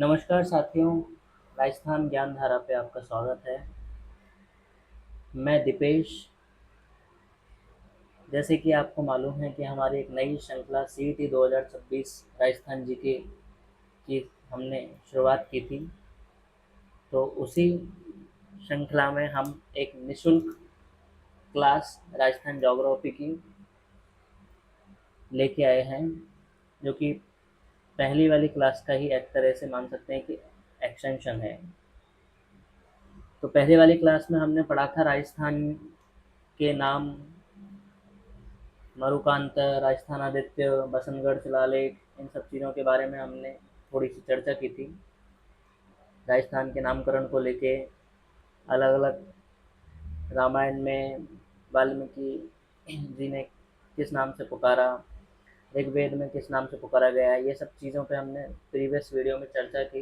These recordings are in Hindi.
नमस्कार साथियों, राजस्थान ज्ञान धारा पे आपका स्वागत है। मैं दीपेश। जैसे कि आपको मालूम है कि हमारी एक नई श्रृंखला सीईटी 2026 राजस्थान जीके की हमने शुरुआत की थी। तो उसी श्रृंखला में हम एक निशुल्क क्लास राजस्थान ज्योग्राफी की लेके आए हैं, जो कि पहली वाली क्लास का ही एक तरह से मान सकते हैं कि एक्सटेंशन है। तो पहले वाली क्लास में हमने पढ़ा था राजस्थान के नाम, मरुकांत, राजस्थान आदित्य, बसंतगढ़ शिलालेख, इन सब चीज़ों के बारे में हमने थोड़ी सी चर्चा की थी। राजस्थान के नामकरण को लेके अलग अलग रामायण में वाल्मीकि जी ने किस नाम से पुकारा, ऋग्वेद में किस नाम से पुकारा गया है, ये सब चीज़ों पे हमने प्रीवियस वीडियो में चर्चा की।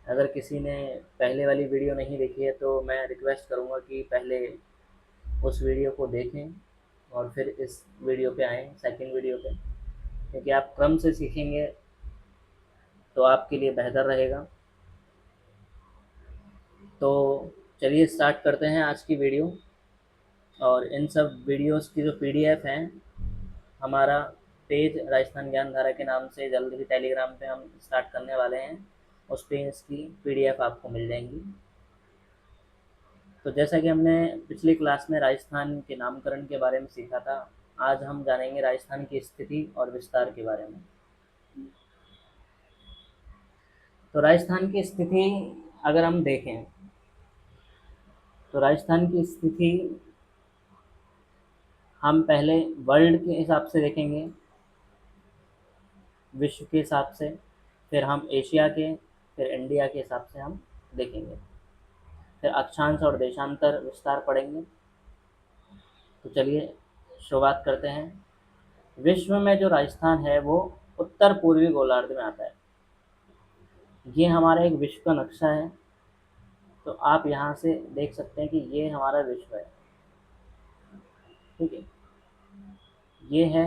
अगर किसी ने पहले वाली वीडियो नहीं देखी है तो मैं रिक्वेस्ट करूँगा कि पहले उस वीडियो को देखें और फिर इस वीडियो पे आएँ, सेकंड वीडियो पे, क्योंकि आप क्रम से सीखेंगे तो आपके लिए बेहतर रहेगा। तो चलिए स्टार्ट करते हैं आज की वीडियो। और इन सब वीडियोस की जो पीडीएफ हैं, हमारा पेज राजस्थान ज्ञान धारा के नाम से जल्द ही टेलीग्राम पे हम स्टार्ट करने वाले हैं। उस पर इसकी पीडीएफ आपको मिल जाएंगी। तो जैसा कि हमने पिछली क्लास में राजस्थान के नामकरण के बारे में सीखा था, आज हम जानेंगे राजस्थान की स्थिति और विस्तार के बारे में। तो राजस्थान की स्थिति अगर हम देखें तो राजस्थान की स्थिति हम पहले वर्ल्ड के हिसाब से देखेंगे, विश्व के हिसाब से, फिर हम एशिया के, फिर इंडिया के हिसाब से हम देखेंगे, फिर अक्षांश और देशांतर विस्तार पढ़ेंगे। तो चलिए शुरुआत करते हैं। विश्व में जो राजस्थान है वो उत्तर पूर्वी गोलार्ध में आता है। ये हमारा एक विश्व का नक्शा है। तो आप यहाँ से देख सकते हैं कि ये हमारा विश्व है, ठीक है। ये है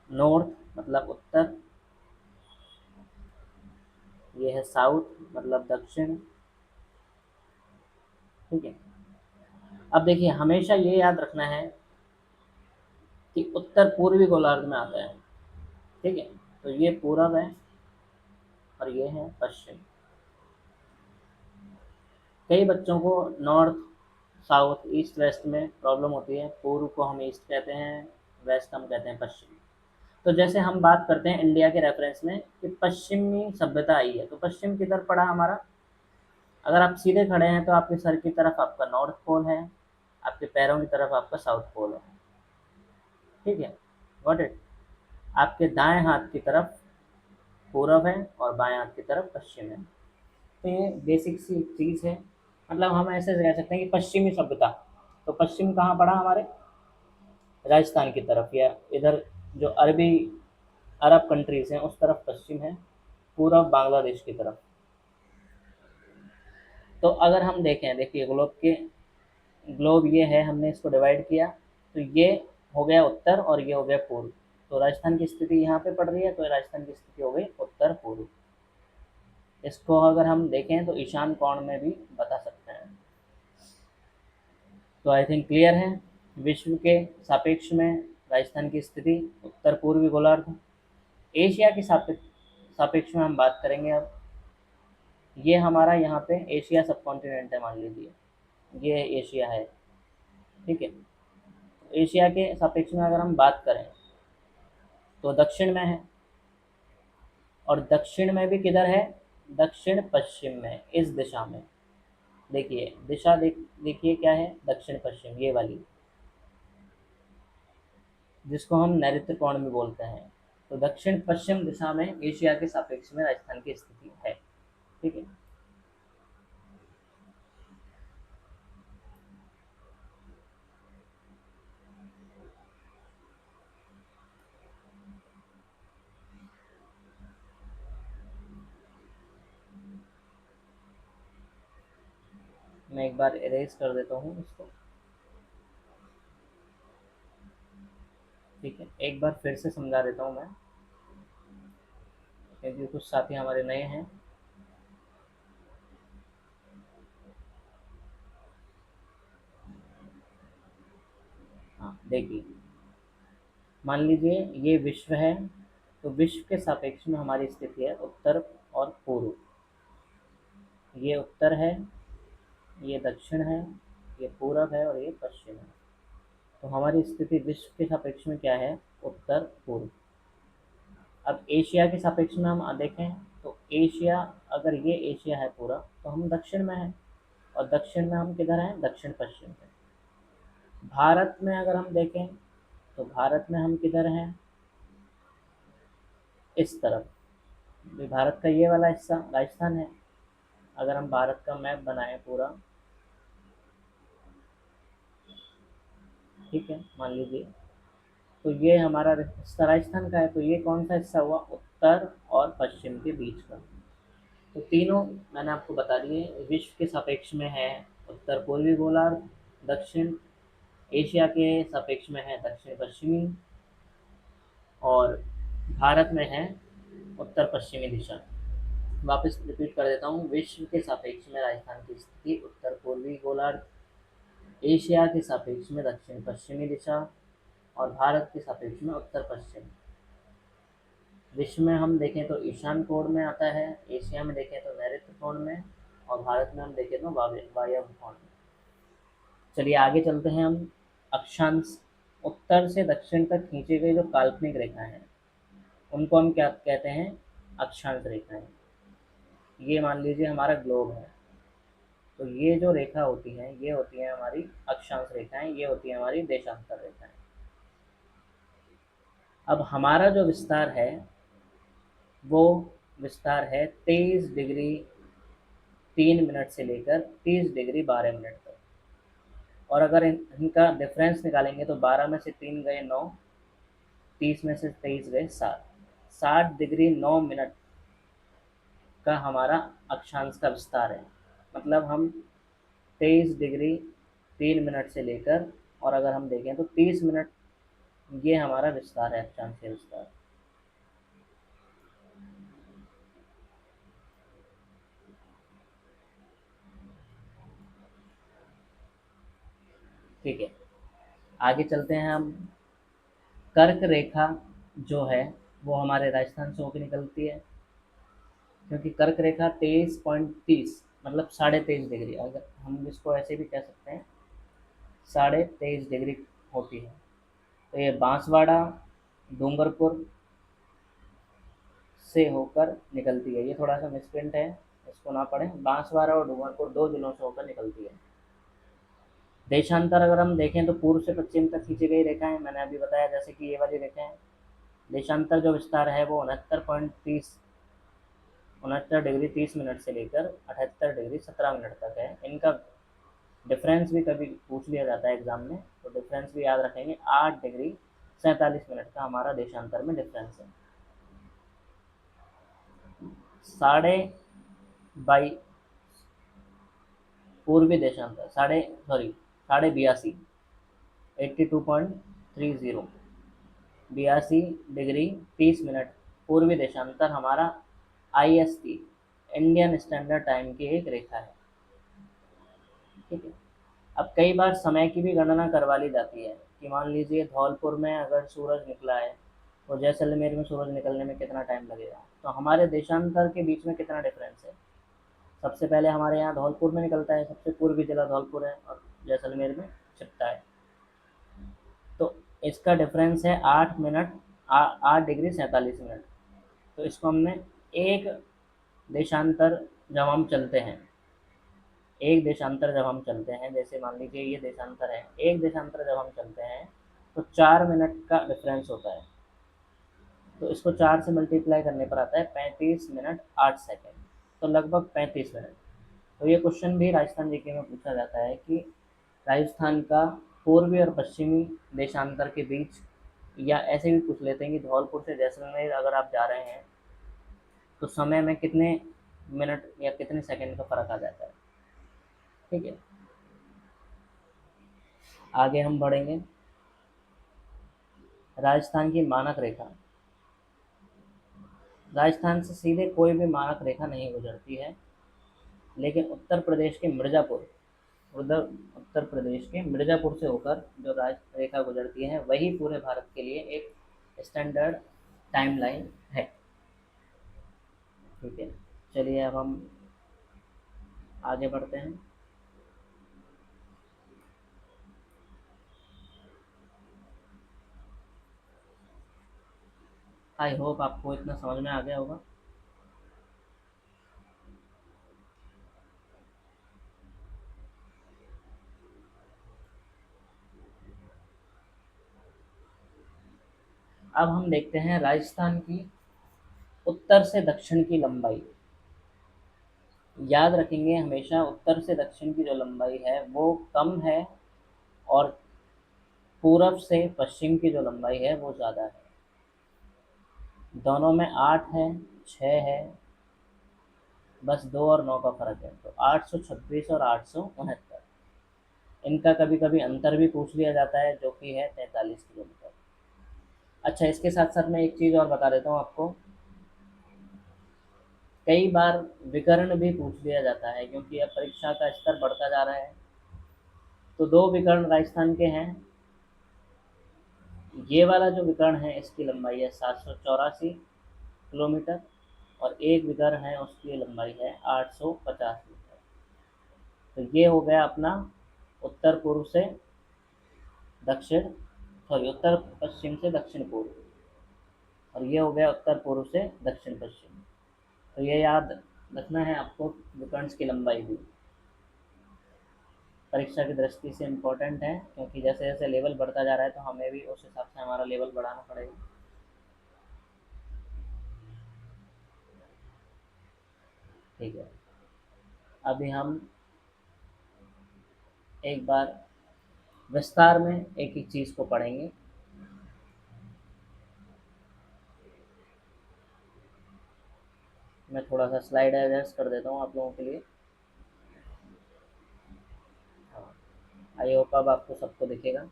नॉर्थ मतलब उत्तर, ये है साउथ मतलब दक्षिण, ठीक है। अब देखिए, हमेशा ये याद रखना है कि उत्तर पूर्वी गोलार्ध में आता है, ठीक है। तो ये पूरब है और ये है पश्चिम। कई बच्चों को नॉर्थ, साउथ, ईस्ट, वेस्ट में प्रॉब्लम होती है। पूर्व को हम ईस्ट कहते हैं, वेस्ट हम कहते हैं पश्चिम। तो जैसे हम बात करते हैं इंडिया के रेफरेंस में कि पश्चिमी सभ्यता आई है, तो पश्चिम किधर पड़ा हमारा? अगर आप सीधे खड़े हैं तो आपके सर की तरफ आपका नॉर्थ पोल है, आपके पैरों की तरफ आपका साउथ पोल है, ठीक है। Got it. आपके दाएं हाथ की तरफ पूरब है और बाएं हाथ की तरफ पश्चिम है। तो ये बेसिक सी चीज़ है। मतलब हम ऐसे कह सकते हैं कि पश्चिमी सभ्यता, तो पश्चिम कहाँ पड़ा हमारे? राजस्थान की तरफ, या इधर जो अरबी अरब कंट्रीज़ हैं उस तरफ पश्चिम है, पूरब बांग्लादेश की तरफ। तो अगर हम देखें, देखिए ग्लोब ये है, हमने इसको डिवाइड किया तो ये हो गया उत्तर और ये हो गया पूर्व। तो राजस्थान की स्थिति यहाँ पे पड़ रही है, तो राजस्थान की स्थिति हो गई उत्तर पूर्व। इसको अगर हम देखें तो ईशान कोण में भी बता सकते हैं। तो आई थिंक क्लियर है। विश्व के सापेक्ष में राजस्थान की स्थिति उत्तर पूर्वी गोलार्ध। एशिया के सापेक्ष सापेक्ष में हम बात करेंगे अब। ये हमारा यहाँ पे एशिया सब कॉन्टिनेंट है, मान लीजिए ये एशिया है, ठीक है। एशिया के सापेक्ष में अगर हम बात करें तो दक्षिण में है, और दक्षिण में भी किधर है? दक्षिण पश्चिम में, इस दिशा में। देखिए दिशा देखिए क्या है, दक्षिण पश्चिम, ये वाली, जिसको हम नैऋत्य कोण भी बोलते हैं। तो दक्षिण पश्चिम दिशा में एशिया के सापेक्ष में राजस्थान की स्थिति है, ठीक है। मैं एक बार इरेज कर देता हूँ इसको, ठीक है। एक बार फिर से समझा देता हूँ मैं। क्योंकि कुछ साथी हमारे नए हैं। हाँ देखिए, मान लीजिए ये विश्व है, तो विश्व के सापेक्ष में हमारी स्थिति है उत्तर और पूर्व। ये उत्तर है, ये दक्षिण है, ये पूरब है और ये पश्चिम है। तो हमारी स्थिति विश्व के सापेक्ष में क्या है? उत्तर पूर्व। अब एशिया के सापेक्ष में हम देखें तो एशिया, अगर ये एशिया है पूरा, तो हम दक्षिण में हैं, और दक्षिण में हम किधर हैं? दक्षिण पश्चिम में। भारत में अगर हम देखें तो भारत में हम किधर हैं? इस तरफ। ये भारत का ये वाला हिस्सा राजस्थान है। अगर हम भारत का मैप बनाएं पूरा, ठीक है, मान लीजिए, तो ये हमारा हिस्सा राजस्थान का है, तो ये कौन सा हिस्सा हुआ? उत्तर और पश्चिम के बीच का। तो तीनों मैंने आपको बता दिए। विश्व के सापेक्ष में है उत्तर पूर्वी गोलार्ध, दक्षिण एशिया के सापेक्ष में है दक्षिण पश्चिमी, और भारत में है उत्तर पश्चिमी दिशा। वापस रिपीट कर देता हूँ। विश्व के सापेक्ष में राजस्थान की स्थिति उत्तर पूर्वी गोलार्ध, एशिया के सापेक्ष में दक्षिण पश्चिमी दिशा, और भारत के सापेक्ष में उत्तर पश्चिम। विश्व में हम देखें तो ईशान कोण में आता है, एशिया में देखें तो नैऋत्य कोण में, और भारत में हम देखें तो वायव्य कोण में। चलिए आगे चलते हैं हम। अक्षांश, उत्तर से दक्षिण तक खींची गई जो काल्पनिक रेखाएं हैं, उनको हम क्या कहते हैं? अक्षांश रेखाएं। ये मान लीजिए हमारा ग्लोब है, तो ये जो रेखा होती है ये होती है हमारी अक्षांश रेखाएं, ये होती है हमारी देशांतर रेखाएं। अब हमारा जो विस्तार है वो विस्तार है 23 डिग्री 3 मिनट से लेकर 30 डिग्री 12 मिनट तक। और अगर इनका डिफरेंस निकालेंगे तो 12 में से 3 गए 9, 30 में से 23 गए 7, 60 डिग्री 9 मिनट का हमारा अक्षांश का विस्तार है। मतलब हम 23 डिग्री 3 मिनट से लेकर, और अगर हम देखें तो 30 मिनट, ये हमारा विस्तार है, अक्षांशीय विस्तार। ठीक है, आगे चलते हैं हम। कर्क रेखा जो है वो हमारे राजस्थान से होकर निकलती है, क्योंकि कर्क रेखा 23.30 मतलब 23.5 डिग्री, अगर हम इसको ऐसे भी कह सकते हैं, 23.5 डिग्री होती है। तो ये बांसवाड़ा डूंगरपुर से होकर निकलती है। ये थोड़ा सा मिसप्रिंट है, इसको ना पढ़ें। बांसवाड़ा और डूंगरपुर दो जिलों से होकर निकलती है। देशांतर अगर हम देखें तो पूर्व से पश्चिम तक खींची गई रेखाएं, मैंने अभी बताया जैसे कि ये वाली रेखाएं। देशांतर जो विस्तार है वो 69 डिग्री 30 मिनट से लेकर 78 डिग्री 17 मिनट तक है। इनका डिफरेंस भी कभी पूछ लिया जाता है एग्जाम में, तो डिफरेंस भी याद रखेंगे। 8 डिग्री 47 मिनट का हमारा देशांतर में डिफरेंस है। साढ़े बाई पूर्वी देशांतर, साढ़े 82.30, 82 डिग्री 30 मिनट पूर्वी देशांतर हमारा IST, इंडियन स्टैंडर्ड टाइम की एक रेखा है। ठीक है। अब कई बार समय की भी गणना करवा ली जाती है कि मान लीजिए धौलपुर में अगर सूरज निकला है, तो जैसलमेर में सूरज निकलने में कितना टाइम लगेगा, तो हमारे देशांतर के बीच में कितना डिफरेंस है। सबसे पहले हमारे यहाँ धौलपुर में निकलता है, सबसे पूर्वी जिला धौलपुर है, और जैसलमेर में छिपता है। तो इसका डिफरेंस है 8 डिग्री 47 मिनट। तो इसको हमने एक देशांतर जब हम चलते हैं, जैसे मान लीजिए ये देशांतर है, एक देशांतर जब हम चलते हैं तो 4 मिनट का डिफरेंस होता है। तो इसको 4 से मल्टीप्लाई करने पर आता है 35 मिनट 8 सेकेंड, तो लगभग 35 मिनट। तो ये क्वेश्चन भी राजस्थान जीके में पूछा जाता है कि राजस्थान का पूर्वी और पश्चिमी देशांतर के बीच, या ऐसे भी पूछ लेते हैं कि धौलपुर से जैसलमेर अगर आप जा रहे हैं तो समय में कितने मिनट या कितने सेकंड का फ़र्क आ जाता है। ठीक है, आगे हम बढ़ेंगे। राजस्थान की मानक रेखा, राजस्थान से सीधे कोई भी मानक रेखा नहीं गुजरती है, लेकिन उधर उत्तर प्रदेश के मिर्ज़ापुर से होकर जो राज रेखा गुजरती है वही पूरे भारत के लिए एक स्टैंडर्ड टाइमलाइन है। ठीक है, चलिए अब हम आगे बढ़ते हैं। आई होप आपको इतना समझ में आ गया होगा। अब हम देखते हैं राजस्थान की उत्तर से दक्षिण की लंबाई। याद रखेंगे हमेशा उत्तर से दक्षिण की जो लंबाई है वो कम है, और पूरब से पश्चिम की जो लंबाई है वो ज़्यादा है। दोनों में 8 है, 6 है, बस 2 और 9 का फ़र्क है, तो 826 और 869। इनका कभी कभी अंतर भी पूछ लिया जाता है, जो कि है 43 किलोमीटर। अच्छा, इसके साथ साथ मैं एक चीज़ और बता देता हूँ आपको। कई बार विकर्ण भी पूछ लिया जाता है, क्योंकि अब परीक्षा का स्तर बढ़ता जा रहा है। तो दो विकर्ण राजस्थान के हैं। ये वाला जो विकर्ण है इसकी लंबाई है 784 किलोमीटर, और एक विकर्ण है उसकी लंबाई है 850 मीटर। तो ये हो गया अपना उत्तर पूर्व से दक्षिण, सॉरी उत्तर पश्चिम से दक्षिण पूर्व, और ये हो गया उत्तर पूर्व से दक्षिण पश्चिम। तो ये याद रखना है आपको, विकर्ण्स की लंबाई भी परीक्षा की दृष्टि से इम्पोर्टेंट है, क्योंकि जैसे जैसे लेवल बढ़ता जा रहा है तो हमें भी उस हिसाब से हमारा लेवल बढ़ाना पड़ेगा। ठीक है, अभी हम एक बार विस्तार में एक एक चीज़ को पढ़ेंगे। मैं थोड़ा सा स्लाइड एडजस्ट कर देता हूँ आप लोगों के लिए। हाँ, आई होप अब आपको सबको दिखेगा।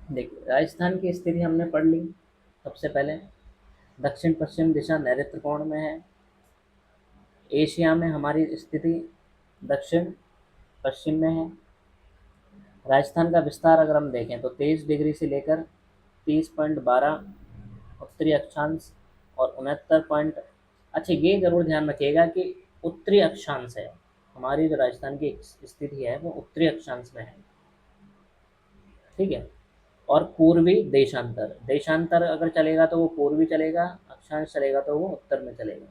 देखिए, राजस्थान की स्थिति हमने पढ़ ली। सबसे पहले दक्षिण पश्चिम दिशा नैऋत्य कोण में है। एशिया में हमारी स्थिति दक्षिण पश्चिम में है। राजस्थान का विस्तार अगर हम देखें तो 23 डिग्री से लेकर 30.12 उत्तरी अक्षांश, और 69 अच्छा, ये ज़रूर ध्यान रखिएगा कि उत्तरी अक्षांश है। हमारी जो राजस्थान की स्थिति है वो उत्तरी अक्षांश में है। ठीक है, और पूर्वी देशांतर, देशांतर अगर चलेगा तो वो पूर्वी चलेगा, अक्षांश चलेगा तो वो उत्तर में चलेगा।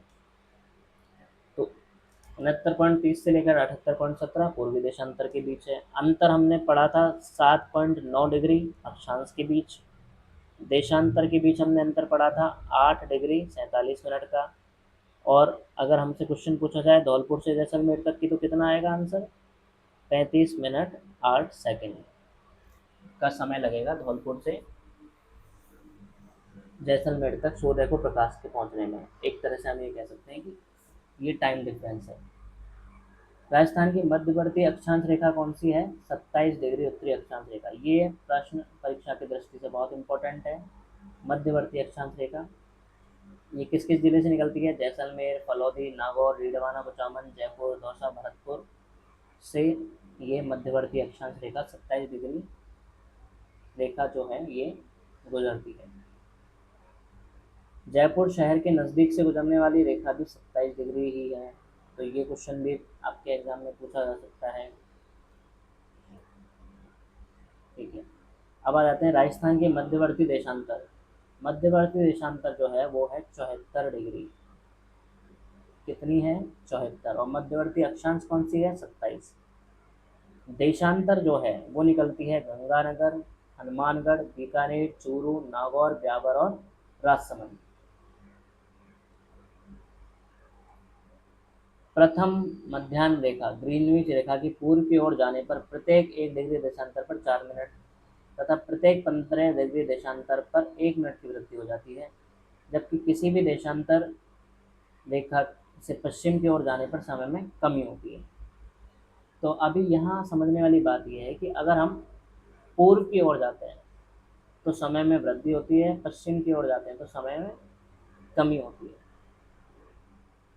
तो 69.30 से लेकर 78.17 पूर्वी देशांतर के बीच है। अंतर हमने पढ़ा था 7.9 डिग्री अक्षांश के बीच। देशांतर के बीच हमने अंतर पढ़ा था 8 डिग्री 47 मिनट का। और अगर हमसे क्वेश्चन पूछा जाए धौलपुर से जैसलमेर तक की, तो कितना आएगा आंसर? 35 मिनट 8 सेकेंड का समय लगेगा धौलपुर से जैसलमेर तक सूर्य को प्रकाश के पहुंचने में। एक तरह से हम ये कह सकते हैं कि ये टाइम डिफरेंस है। राजस्थान की मध्यवर्ती अक्षांश रेखा कौन सी है? 27 डिग्री उत्तरी अक्षांश रेखा। ये प्रश्न परीक्षा की दृष्टि से बहुत इंपॉर्टेंट है। मध्यवर्ती अक्षांश रेखा ये किस किस जिले से निकलती है? जैसलमेर, फलौदी, नागौर, रीडवाना, कुचामन, जयपुर, दौसा, भरतपुर से ये मध्यवर्ती अक्षांश रेखा 27 डिग्री रेखा जो है ये गुजरती है। जयपुर शहर के नज़दीक से गुजरने वाली रेखा भी 27 डिग्री ही है। तो ये क्वेश्चन भी आपके एग्जाम में पूछा जा सकता है। ठीक है, अब आ जाते हैं राजस्थान के मध्यवर्ती देशांतर। मध्यवर्ती देशांतर जो है वो है 74 डिग्री। कितनी है? 74। और मध्यवर्ती अक्षांश कौन सी है? 27। देशांतर जो है वो निकलती है गंगानगर, हनुमानगढ़, बीकानेर, चूरू, नागौर, ब्यावर और राजसमंद। प्रथम मध्याह्न रेखा ग्रीनविच रेखा की पूर्व की ओर जाने पर प्रत्येक 1 डिग्री देशांतर पर 4 मिनट तथा प्रत्येक 15 डिग्री देशांतर पर 1 मिनट की वृद्धि हो जाती है, जबकि किसी भी देशांतर रेखा से पश्चिम की ओर जाने पर समय में कमी होती है। तो अभी यहाँ समझने वाली बात यह है कि अगर हम पूर्व की ओर जाते हैं तो समय में वृद्धि होती है, पश्चिम की ओर जाते हैं तो समय में कमी होती है।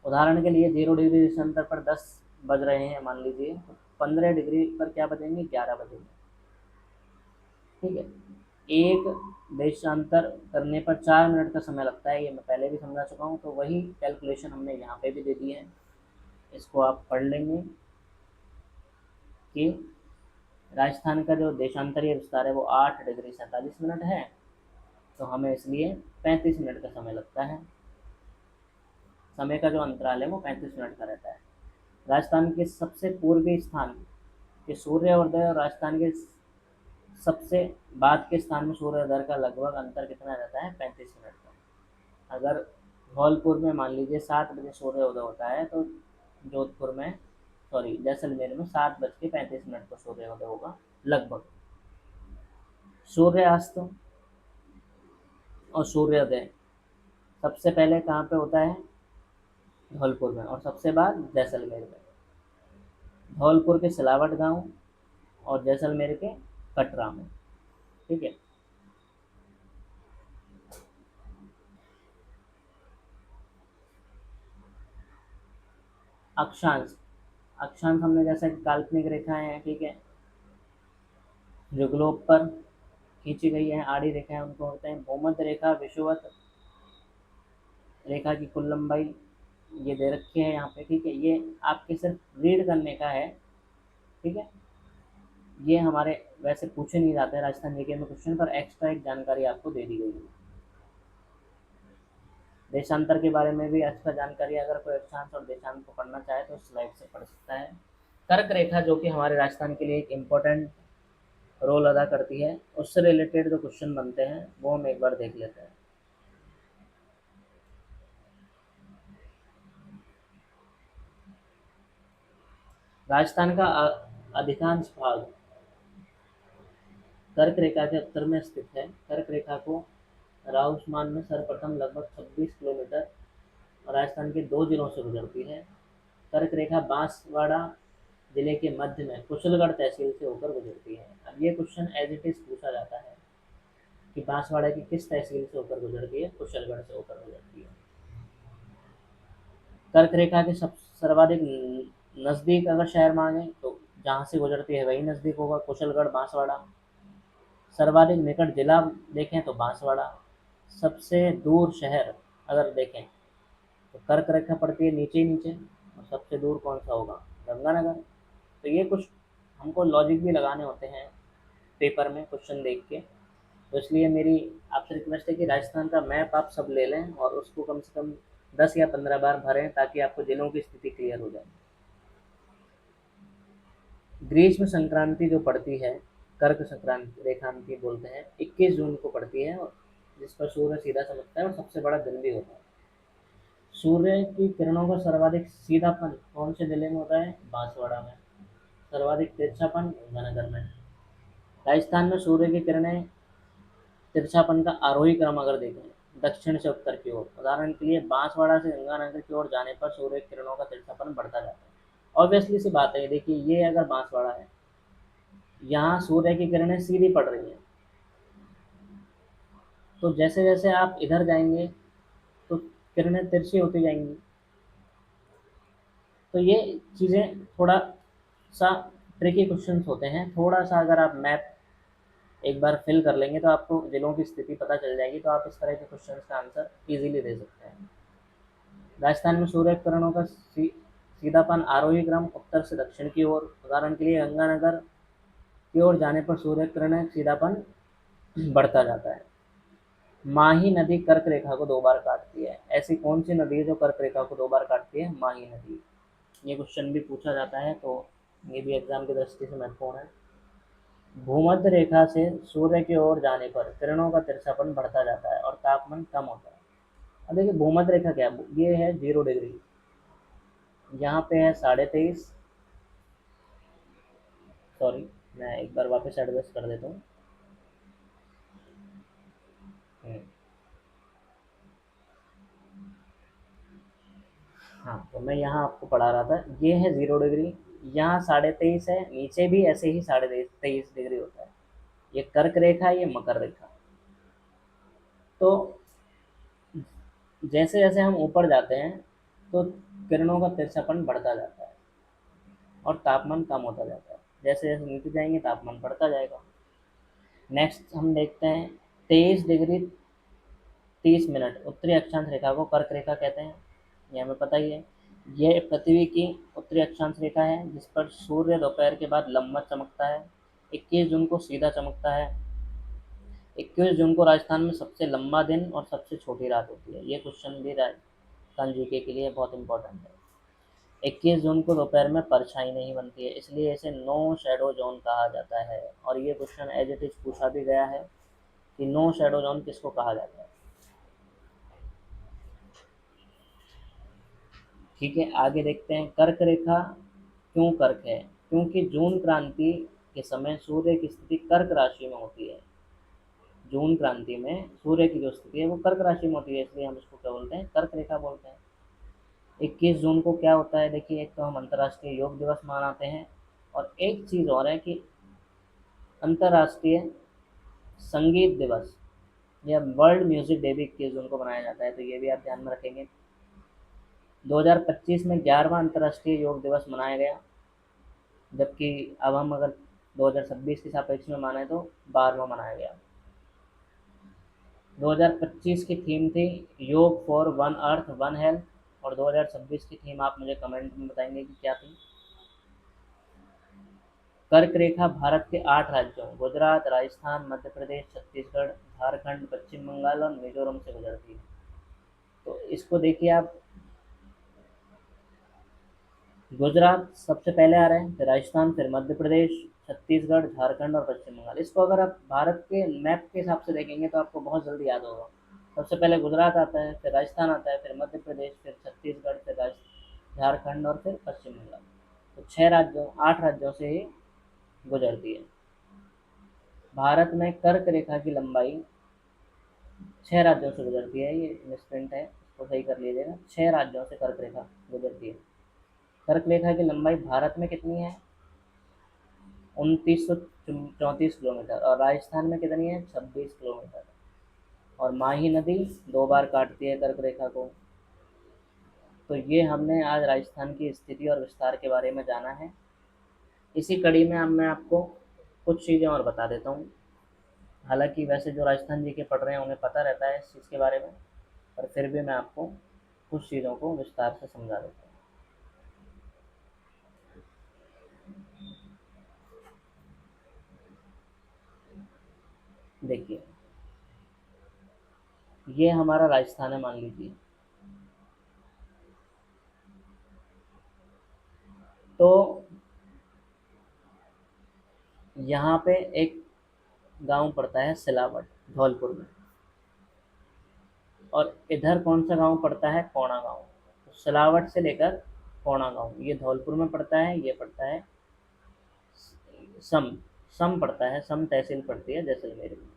उदाहरण के लिए 0 डिग्री देशांतर पर 10 बज रहे हैं मान लीजिए, तो 15 डिग्री पर क्या बजेंगे, 11 बजेंगे। ठीक है। एक देशांतर करने पर 4 मिनट का समय लगता है, ये मैं पहले भी समझा चुका हूँ, तो वही कैलकुलेशन हमने यहाँ पे भी दे दी है। इसको आप पढ़ लेंगे कि राजस्थान का जो देशांतरीय विस्तार है वो 8 डिग्री 47 मिनट है, तो हमें इसलिए 35 मिनट का समय लगता है। समय का जो अंतराल है वो 35 मिनट का रहता है। राजस्थान के सबसे पूर्वी स्थान के सूर्योदय और राजस्थान के सबसे बाद के स्थान में सूर्योदय का लगभग अंतर कितना रहता है, 35 मिनट का। अगर धौलपुर में मान लीजिए 7 बजे सूर्योदय होता है, तो जोधपुर में, सॉरी जैसलमेर में 7 बज के 35 मिनट पर सूर्योदय होगा लगभग। सूर्यास्त और सूर्योदय सबसे पहले कहाँ पे होता है, धौलपुर में, और सबसे बाद जैसलमेर में। धौलपुर के सिलावट गांव और जैसलमेर के कटरा में। ठीक है। अक्षांश, अक्षांश हमने जैसे काल्पनिक रेखाएं हैं, ठीक है, जो ग्लोब पर खींची गई है आड़ी रेखाएं, उनको होते हैं भूमध्य रेखा, विषुवत रेखा की कुल लंबाई ये दे रखी है यहाँ पे। ठीक है, ये आपके सिर्फ रीड करने का है। ठीक है, ये हमारे वैसे पूछे नहीं जाते हैं राजस्थान जीके में क्वेश्चन, पर एक्स्ट्रा एक जानकारी आपको दे दी गई है। देशांतर के बारे में भी एक्स्ट्रा जानकारी अगर कोई अक्षांश और देशांत को पढ़ना चाहे तो स्लाइड से पढ़ सकता है। कर्क रेखा जो कि हमारे राजस्थान के लिए एक इम्पोर्टेंट रोल अदा करती है, उससे रिलेटेड जो क्वेश्चन बनते हैं वो हम एक बार देख लेते हैं। राजस्थान का अधिकांश भाग कर्क रेखा के उत्तर में स्थित है। कर्क रेखा को राउस्मान में सर्वप्रथम लगभग 26 किलोमीटर राजस्थान के 2 जिलों से गुजरती है। कर्क रेखा बांसवाड़ा जिले के मध्य में कुशलगढ़ तहसील से होकर गुजरती है। अब ये क्वेश्चन एज इट इज पूछा जाता है कि बांसवाड़ा की किस तहसील से होकर गुजरती है, कुशलगढ़ से होकर गुजरती है। कर्क रेखा के सब सर्वाधिक नज़दीक अगर शहर मांगे तो जहाँ से गुजरती है वही नज़दीक होगा, कुशलगढ़ बांसवाड़ा। सर्वाधिक निकट जिला देखें तो बांसवाड़ा। सबसे दूर शहर अगर देखें तो कर्क रेखा पड़ती है नीचे ही नीचे, और सबसे दूर कौन सा होगा, गंगानगर। तो ये कुछ हमको लॉजिक भी लगाने होते हैं पेपर में क्वेश्चन देख के, तो इसलिए मेरी आपसे रिक्वेस्ट है कि राजस्थान का मैप आप सब ले लें और उसको कम से कम 10 या 15 बार भरें ताकि आपको जिलों की स्थिति क्लियर हो जाए। ग्रीष्म संक्रांति जो पड़ती है, कर्क संक्रांति रेखांति बोलते हैं, 21 जून को पड़ती है, और जिस पर सूर्य सीधा चमकता है और सबसे बड़ा दिन भी होता है। सूर्य की किरणों का सर्वाधिक सीधापन कौन से जिले में होता है, बांसवाड़ा में। सर्वाधिक तिरछापन गंगानगर में। राजस्थान में सूर्य की किरणें तिरछापन का आरोही क्रम अगर देखें दक्षिण से उत्तर की ओर, उदाहरण के लिए बांसवाड़ा से गंगानगर की ओर जाने पर सूर्य की किरणों का तिरछापन बढ़ता जाता है। ऑब्वियसली सी बात है, देखिए ये अगर बांसवाड़ा है, यहाँ सूर्य की किरणें सीधी पड़ रही हैं, तो जैसे जैसे आप इधर जाएंगे तो किरणें तिरछी होती जाएंगी। तो ये चीज़ें थोड़ा सा ट्रिकी क्वेश्चंस होते हैं। थोड़ा सा अगर आप मैप एक बार फिल कर लेंगे तो आपको जिलों की स्थिति पता चल जाएगी, तो आप इस तरह के क्वेश्चंस का आंसर इजीली दे सकते हैं। राजस्थान में सूर्य किरणों का सीधापन आरोही क्रम उत्तर से दक्षिण की ओर, उदाहरण के लिए गंगानगर की ओर जाने पर सूर्य किरण सीधापन बढ़ता जाता है। माही नदी कर्क रेखा को 2 बार काटती है। ऐसी कौन सी नदी है जो कर्क रेखा को 2 बार काटती है, माही नदी। ये क्वेश्चन भी पूछा जाता है, तो ये भी एग्जाम की दृष्टि से महत्वपूर्ण है। भूमध्य रेखा से सूर्य की ओर जाने पर किरणों का तिरछापन बढ़ता जाता है और तापमान कम होता है। अब देखिए भूमध्य रेखा क्या है, ये है 0 डिग्री, यहाँ पे है 23.5, सॉरी मैं एक बार वापस एडजस्ट कर देता हूँ। हाँ, तो मैं यहाँ आपको पढ़ा रहा था, ये है 0 डिग्री, यहाँ 23.5 है, नीचे भी ऐसे ही 23.5 डिग्री होता है। ये कर्क रेखा है, ये मकर रेखा। तो जैसे जैसे हम ऊपर जाते हैं तो किरणों का तिरछापन बढ़ता जाता है और तापमान कम होता जाता है। जैसे जैसे नीचे जाएंगे तापमान बढ़ता जाएगा। नेक्स्ट हम देखते हैं 23 डिग्री 30 मिनट उत्तरी अक्षांश रेखा को कर्क रेखा कहते हैं, ये हमें पता ही है। ये पृथ्वी की उत्तरी अक्षांश रेखा है जिस पर सूर्य दोपहर के बाद लंबा चमकता है। 21 जून को सीधा चमकता है। 21 जून को राजस्थान में सबसे लंबा दिन और सबसे छोटी रात होती है। ये क्वेश्चन भी राजस्थान जीके के लिए बहुत इंपॉर्टेंट है। 21 जून को दोपहर में परछाई नहीं बनती है, इसलिए इसे नो शैडो जोन कहा जाता है। और ये क्वेश्चन एज इट इज पूछा भी गया है कि नो शैडो जोन किसको कहा जाता है। ठीक है, आगे देखते हैं कर्क रेखा क्यों कर्क है। क्योंकि जून क्रांति के समय सूर्य की स्थिति कर्क राशि में होती है। जून क्रांति में सूर्य की जो स्थिति है वो कर्क राशि में होती है, इसलिए हम इसको क्या बोलते हैं, कर्क रेखा बोलते हैं। 21 जून को क्या होता है, देखिए एक तो हम अंतर्राष्ट्रीय योग दिवस मनाते हैं और एक चीज़ और है कि अंतर्राष्ट्रीय संगीत दिवस या वर्ल्ड म्यूजिक डे भी 21 जून को मनाया जाता है, तो ये भी आप ध्यान में रखेंगे। 2025 में 11वां अंतर्राष्ट्रीय योग दिवस मनाया गया, जबकि अब हम अगर 2026 के सापेक्ष में माने तो 12वां मनाया गया। 2025 की थीम थी योग for one earth one health, और 2026 की थीम आप मुझे कमेंट में बताएंगे कि क्या थी। कर्क रेखा भारत के 8 राज्यों गुजरात, राजस्थान, मध्य प्रदेश, छत्तीसगढ़, झारखंड, पश्चिम बंगाल और मिजोरम से गुजरती है। तो इसको देखिए आप, गुजरात सबसे पहले आ रहा है, फिर राजस्थान, फिर मध्य प्रदेश, छत्तीसगढ़, झारखंड और पश्चिम बंगाल। इसको अगर आप भारत के मैप के हिसाब से देखेंगे तो आपको बहुत जल्दी याद होगा। सबसे पहले गुजरात आता है, फिर राजस्थान आता है, फिर मध्य प्रदेश, फिर छत्तीसगढ़, फिर झारखंड और फिर पश्चिम बंगाल। तो 6 राज्यों 8 राज्यों से ही गुजरती है। भारत में कर्क रेखा की लंबाई 6 राज्यों से गुजरती है, ये मिसप्रिंट है, इसको सही कर लीजिएगा। 6 राज्यों से कर्क रेखा गुजरती है। कर्क रेखा की लंबाई भारत में कितनी है, 2934 किलोमीटर, और राजस्थान में कितनी है, 26 किलोमीटर। और माही नदी 2 बार काटती है कर्क रेखा को। तो ये हमने आज राजस्थान की स्थिति और विस्तार के बारे में जाना है। इसी कड़ी में अब मैं आपको कुछ चीज़ें और बता देता हूँ। हालांकि वैसे जो राजस्थान जी के पढ़ रहे हैं उन्हें पता रहता है इस चीज़ के बारे में, पर फिर भी मैं आपको कुछ चीज़ों को विस्तार से समझा देता हूँ। देखिए, ये हमारा राजस्थान है मान लीजिए। तो यहाँ पे एक गांव पड़ता है सिलावट, धौलपुर में। और इधर कौन सा गांव पड़ता है, कोणा गांव। तो सिलावट से लेकर कोणा गांव ये धौलपुर में पड़ता है। ये पड़ता है सम सम पड़ता है, सम तहसील पड़ती है जैसलमेर में।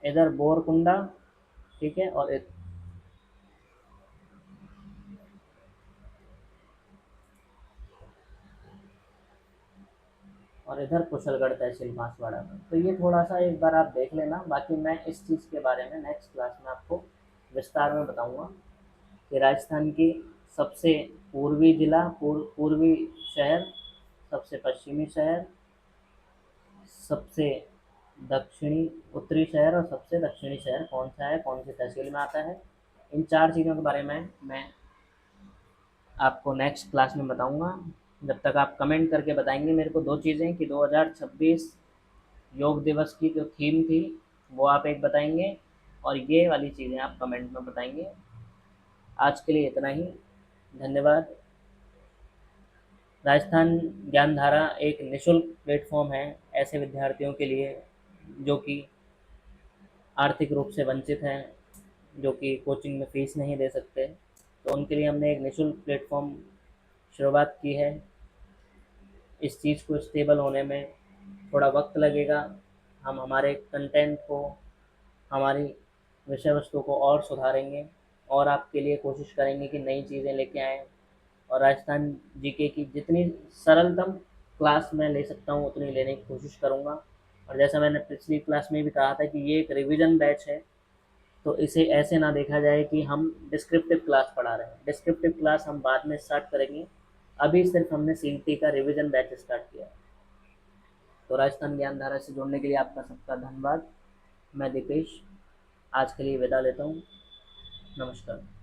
इधर बोरकुंडा, ठीक है, और इधर कुशलगढ़ तहसील बांसवाड़ा में। तो ये थोड़ा सा एक बार आप देख लेना, बाकी मैं इस चीज़ के बारे में नेक्स्ट क्लास में आपको विस्तार में बताऊंगा कि राजस्थान की सबसे पूर्वी जिला, पूर्वी शहर, सबसे पश्चिमी शहर, सबसे दक्षिणी उत्तरी शहर और सबसे दक्षिणी शहर कौन सा है, कौन सी तहसील में आता है। इन 4 चीज़ों के बारे में मैं आपको नेक्स्ट क्लास में बताऊंगा। जब तक आप कमेंट करके बताएंगे मेरे को 2 चीज़ें कि 2026 योग दिवस की जो थीम थी वो आप एक बताएंगे, और ये वाली चीज़ें आप कमेंट में बताएंगे। आज के लिए इतना ही, धन्यवाद। राजस्थान ज्ञानधारा एक निःशुल्क प्लेटफॉर्म है ऐसे विद्यार्थियों के लिए जो कि आर्थिक रूप से वंचित हैं, जो कि कोचिंग में फ़ीस नहीं दे सकते। तो उनके लिए हमने एक निःशुल्क प्लेटफॉर्म शुरुआत की है। इस चीज़ को स्टेबल होने में थोड़ा वक्त लगेगा। हम हमारे कंटेंट को, हमारी विषय वस्तु को और सुधारेंगे और आपके लिए कोशिश करेंगे कि नई चीज़ें लेके आएँ। और राजस्थान जीके की जितनी सरलतम क्लास मैं ले सकता हूँ उतनी लेने की कोशिश करूँगा। और जैसा मैंने पिछली क्लास में भी कहा था कि ये एक रिवीजन बैच है, तो इसे ऐसे ना देखा जाए कि हम डिस्क्रिप्टिव क्लास पढ़ा रहे हैं। डिस्क्रिप्टिव क्लास हम बाद में स्टार्ट करेंगे, अभी सिर्फ हमने सीईटी का रिवीजन बैच स्टार्ट किया है। तो राजस्थान ज्ञान धारा से जुड़ने के लिए आपका सबका धन्यवाद। मैं दीपेश आज के लिए विदा लेता हूँ। नमस्कार।